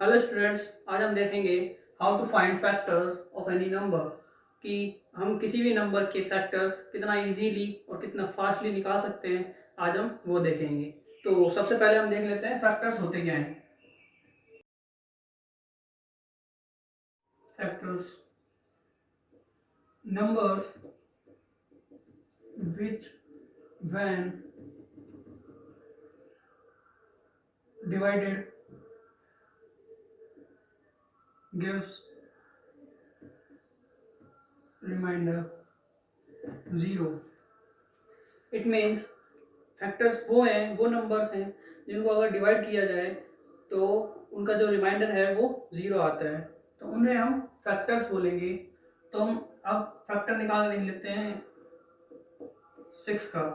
Hello students, आज हम देखेंगे how to find factors of any number कि हम किसी भी नंबर के फैक्टर्स कितना इजीली और कितना फास्टली निकाल सकते हैं। आज हम वो देखेंगे। तो सबसे पहले हम देख लेते हैं फैक्टर्स होते क्या हैं। Factors numbers which when divided gives remainder 0। It means factors वो नंबर्स हैं जिनको अगर डिवाइड किया जाए तो उनका जो रिमाइंडर है वो 0 आता है, तो उन्हें हम फैक्टर्स बोलेंगे। तो हम अब फैक्टर निकाल के देख लेते हैं 6 का।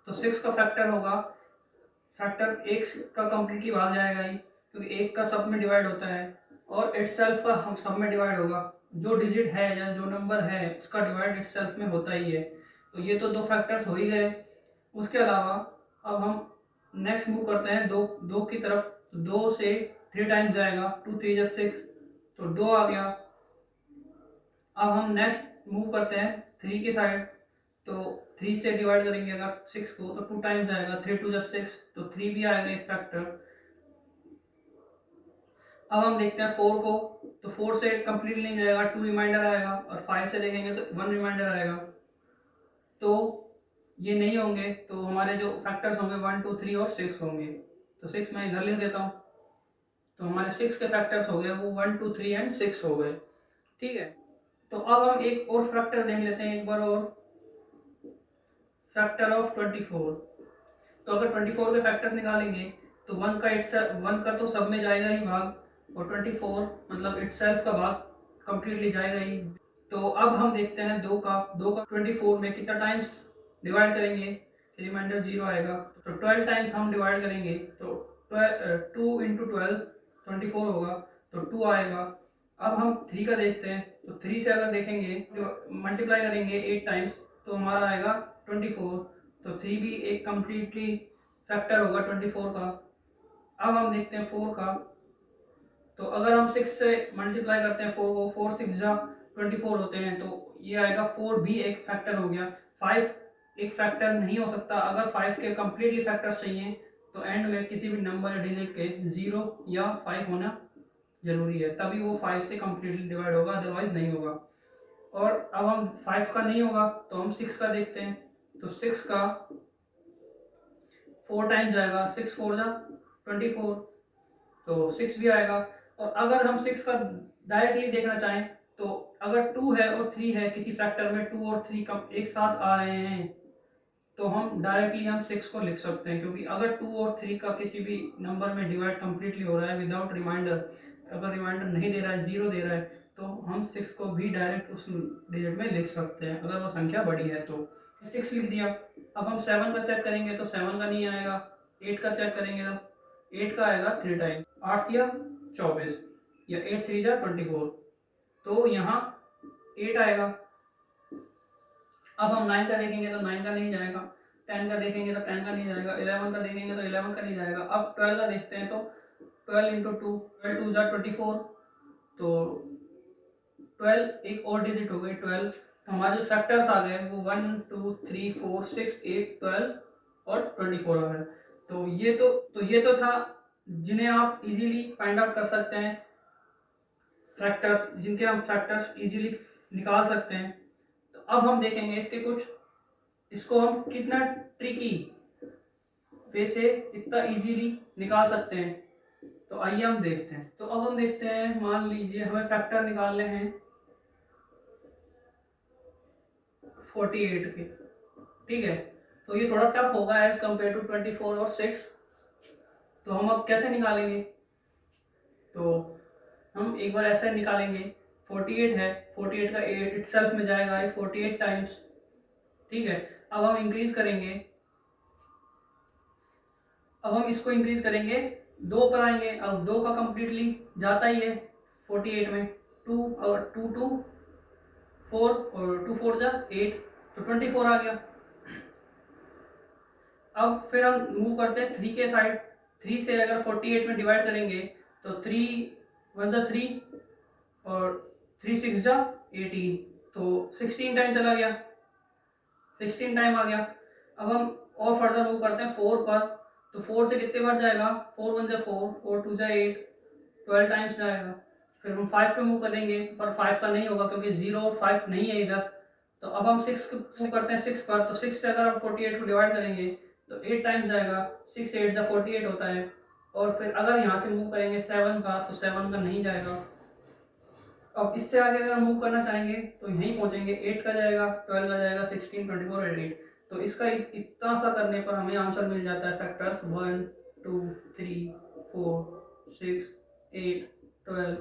तो 6 का फैक्टर होगा, फैक्टर एक का कंप्लीटली भाग जाएगा ही, क्योंकि एक का सब में डिवाइड होता है, और इटसेल्फ का हम सब में डिवाइड होगा। जो डिजिट है या जो नंबर है उसका डिवाइड इटसेल्फ में होता ही है। तो ये तो दो फैक्टर्स हो ही गए। उसके अलावा अब हम नेक्स्ट मूव करते हैं दो दो की तरफ। तो 2 से 3 टाइम्स जाएगा, 2 3 जा 6, तो 2 आ गया। अब हम नेक्स्ट मूव करते हैं 3 की साइड। तो 3 से डिवाइड करेंगे अगर 6 को तो 2 टाइम्स आएगा, 3 2 जा 6, तो 3 भी आएगा एक फैक्टर। अब हम देखते हैं 4 को। तो 4 से कंप्लीट नहीं जाएगा, 2 रिमाइंडर आएगा, और 5 से देखेंगे तो 1 रिमाइंडर आएगा। तो ये नहीं होंगे, तो हमारे जो फैक्टर्स होंगे 1 2 3 और 6 होंगे। तो 6 मैं इधर लिख देता हूँ। तो हमारे 6 के फैक्टर्स हो गए, वो 1 2 3 एंड 6 हो गए। ठीक है। तो अब हम एक और फैक्टर देख लेते हैं एक बार और, फैक्टर ऑफ 24। तो अगर 24 के फैक्टर निकालेंगे तो 1 का तो सब में जाएगा ही भाग, और 24 मतलब इटसेल्फ का भाग कंप्लीटली जाएगा ही। तो अब हम देखते हैं 2 का 24 में कितना टाइम्स डिवाइड करेंगे, रिमाइंडर 0 आएगा। तो 12 टाइम्स हम डिवाइड करेंगे, तो 2 इंटू 12 24 होगा, तो 2 आएगा। अब हम 3 का देखते हैं। तो 3 से अगर देखेंगे मल्टीप्लाई करेंगे 8 टाइम्स, तो हमारा आएगा 24। तो 3 भी एक कंप्लीटली फैक्टर होगा 24 का। अब हम देखते हैं 4 का। तो अगर हम 6 से मल्टीप्लाई करते हैं 4 को, 4 6 जा 24 होते हैं, तो ये आएगा 4 भी एक फैक्टर हो गया। 5 एक फैक्टर नहीं हो सकता। अगर 5 के कंप्लीटली फैक्टर चाहिए तो एंड में किसी भी नंबर या डिजिट के 0 या 5 होना जरूरी है, तभी वो 5 से कंप्लीटली डिवाइड होगा, अदरवाइज नहीं होगा। और अब हम 5 का नहीं होगा तो हम 6 का देखते हैं। तो 6 का 4 टाइम्स जाएगा, 6 4 जा 24, तो 6 भी आएगा। और अगर हम 6 का डायरेक्टली देखना चाहें, तो अगर 2 है और 3 है, किसी फैक्टर में 2 और 3 कम एक साथ आ रहे हैं, तो हम डायरेक्टली हम 6 को लिख सकते हैं। क्योंकि अगर 2 और 3 का किसी भी नंबर में डिवाइड कंप्लीटली हो रहा है विदाउट रिमाइंडर, अगर रिमाइंडर नहीं दे रहा है, 0 दे रहा है, तो हम 6 को भी डायरेक्ट उस डिजिट में लिख सकते हैं, अगर वो संख्या बड़ी है तो। 6 लिख दिया। अब हम 7 का चेक करेंगे तो 7 का नहीं आएगा। 8 का चेक करेंगे तो 8 का आएगा 3 टाइम, 8 या 24, या 8 3 जा 24, तो यहाँ 8 आएगा। अब हम 9 का देखेंगे तो 9 का नहीं जाएगा, 10 का देखेंगे तो 10 का नहीं जाएगा, 11 का देखेंगे तो 11 का नहीं जाएगा। अब 12 का देखते हैं, तो 12 इंटू 2, 12 2 जा 24, तो 12 एक और डिजिट हो गई 12। तो हमारे जो फैक्टर्स आ गए वो 1 2 3 4 6 8 12 और 24 आ गए। तो ये तो था जिन्हें आप इजीली फाइंड आउट कर सकते हैं, फैक्टर्स जिनके हम फैक्टर्स इजीली निकाल सकते हैं। तो अब हम देखेंगे इसके कुछ, इसको हम कितना ट्रिकी वे से इतना इजीली निकाल सकते हैं। तो आइए हम देखते हैं। तो अब हम देखते हैं, मान लीजिए हमें फैक्टर निकालने हैं 48 के। ठीक है। तो ये थोड़ा टफ होगा एज कंपेयर टू 24 और 6। तो हम अब कैसे निकालेंगे, तो हम एक बार ऐसे निकालेंगे। 48 है, 48 का 8 इटसेल्फ में जाएगा 48 टाइम्स। ठीक है। अब हम इंक्रीज करेंगे, अब हम इसको इंक्रीज करेंगे, 2 पर आएंगे। अब 2 का कंप्लीटली जाता ही है 48 में, 2 और 2 2 4 और 2 4 जा 8, तो 24 आ गया। अब फिर हम मूव करते हैं 3 के साइड। 3 से अगर 48 में डिवाइड करेंगे तो 3 1 3 और 3 6 18, तो 16 टाइम चला गया, 16 टाइम आ गया। अब हम और फर्दर मूव करते हैं 4 पर, तो 4 से कितने बार जाएगा, 4 1 4, 4 2 8, 12 टाइम्स जाएगा। फिर हम 5 पे मूव करेंगे, पर 5 का नहीं होगा क्योंकि 0 और 5 नहीं है इधर। तो अब हम 6 मूव करते हैं 6 पर, तो 6 से अगर हम 48 को डिवाइड करेंगे तो 8 टाइम्स जाएगा, 6 8 48 होता है। और फिर अगर यहाँ से मूव करेंगे 7 का, तो 7 का नहीं जाएगा। अब इससे आगे अगर मूव करना चाहेंगे तो यहीं पहुंचेंगे, 8 का जाएगा, 12 का जाएगा, 16 24 और 8। तो इसका इतना सा करने पर हमें आंसर मिल जाता है फैक्टर्स 1 2 3 4 6 8 12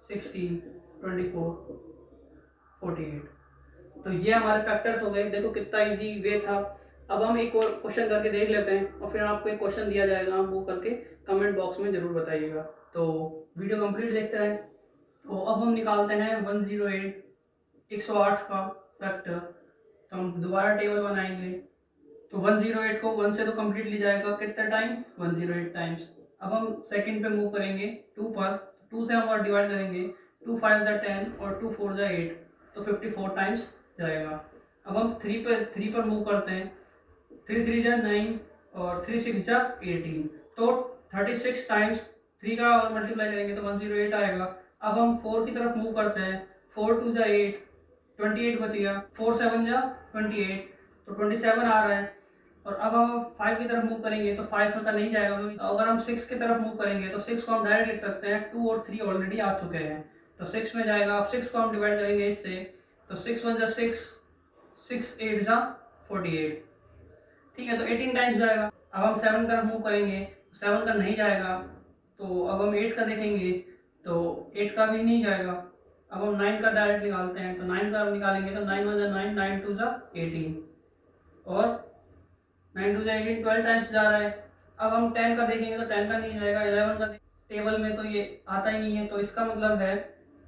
16 24 48। तो ये हमारे फैक्टर्स हो गए। देखो कितना इजी वे था। अब हम एक और क्वेश्चन करके देख लेते हैं और फिर आपको एक क्वेश्चन दिया जाएगा, आप वो करके कमेंट बॉक्स में जरूर बताइएगा। तो वीडियो कंप्लीट देखते रहें। तो अब हम निकालते हैं 108 108 का फैक्टर। तो हम दोबारा टेबल बनाएंगे। तो 108 को 1 से तो कम्प्लीटली जाएगा, कितना टाइम, 108 टाइम्स। अब हम सेकंड पे मूव करेंगे 2 पर, 2 से हम और डिवाइड करेंगे, 2 5 10 और 2 4 8, तो 54 टाइम्स जाएगा। अब हम 3 पर मूव करते हैं, 3 3 9 और 3 6 18, तो 36 टाइम्स 3 का और मल्टीप्लाई करेंगे तो 108 आएगा। अब हम 4 की तरफ मूव करते हैं, 4 2 8, 28 बच गया, 4 7 28, तो 27 आ रहा है। और अब हम 5 की तरफ मूव करेंगे तो 5 का नहीं जाएगा, क्योंकि अगर हम 6 की तरफ मूव करेंगे तो 6 को हम डायरेक्ट लिख सकते हैं, 2 और 3 ऑलरेडी आ चुके हैं, तो 6 में जाएगा। अब 6 को हम डिवाइड करेंगे इससे, तो 6 1 6, 6 8 48, ठीक है, तो 18 टाइम्स जाएगा। अब हम 7 की तरफ मूव करेंगे, 7 का नहीं जाएगा। तो अब हम 8 का देखेंगे, तो 8 का भी नहीं जाएगा। अब हम 9 का डायरेक्ट निकालते हैं, तो 9 का निकालेंगे तो 9 1 9, 9 2 18, और 9 2 18, 12 टाइम्स जा रहा है। अब हम 10 का देखेंगे तो 10 का नहीं जाएगा, 11 का टेबल में तो ये आता ही नहीं है, तो इसका मतलब है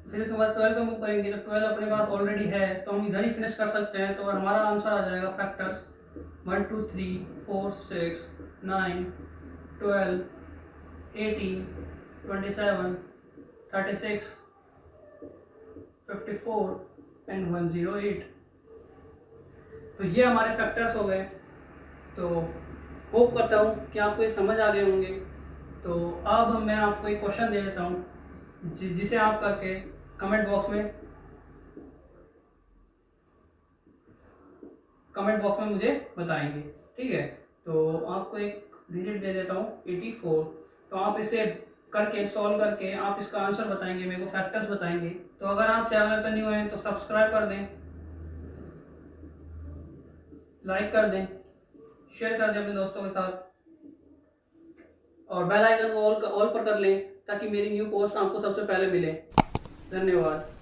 फिर उसके बाद 12 पे मूव करेंगे तो 12 अपने पास ऑलरेडी है, तो हम इधर ही फिनिश कर सकते हैं। तो हमारा आंसर आ जाएगा फैक्टर्स 1 2 3 4 6 9 12 18 27 36 54 एंड 108। तो ये हमारे फैक्टर्स हो गए। तो होप करता हूँ कि आपको ये समझ आ गए होंगे। तो अब मैं आपको एक क्वेश्चन दे देता हूँ जिसे आप करके कमेंट बॉक्स में मुझे बताएंगे, ठीक है। तो आपको एक डिजिट दे देता हूँ 84। तो आप इसे करके सॉल्व करके आप इसका आंसर बताएंगे, मेरे को फैक्टर्स बताएंगे। तो अगर आप चैनल पर न्यू हैं तो सब्सक्राइब कर दें, लाइक कर दें, शेयर कर दें अपने दोस्तों के साथ, और बेल आइकन को ऑल पर कर लें ताकि मेरी न्यू पोस्ट आपको सबसे पहले मिले। धन्यवाद।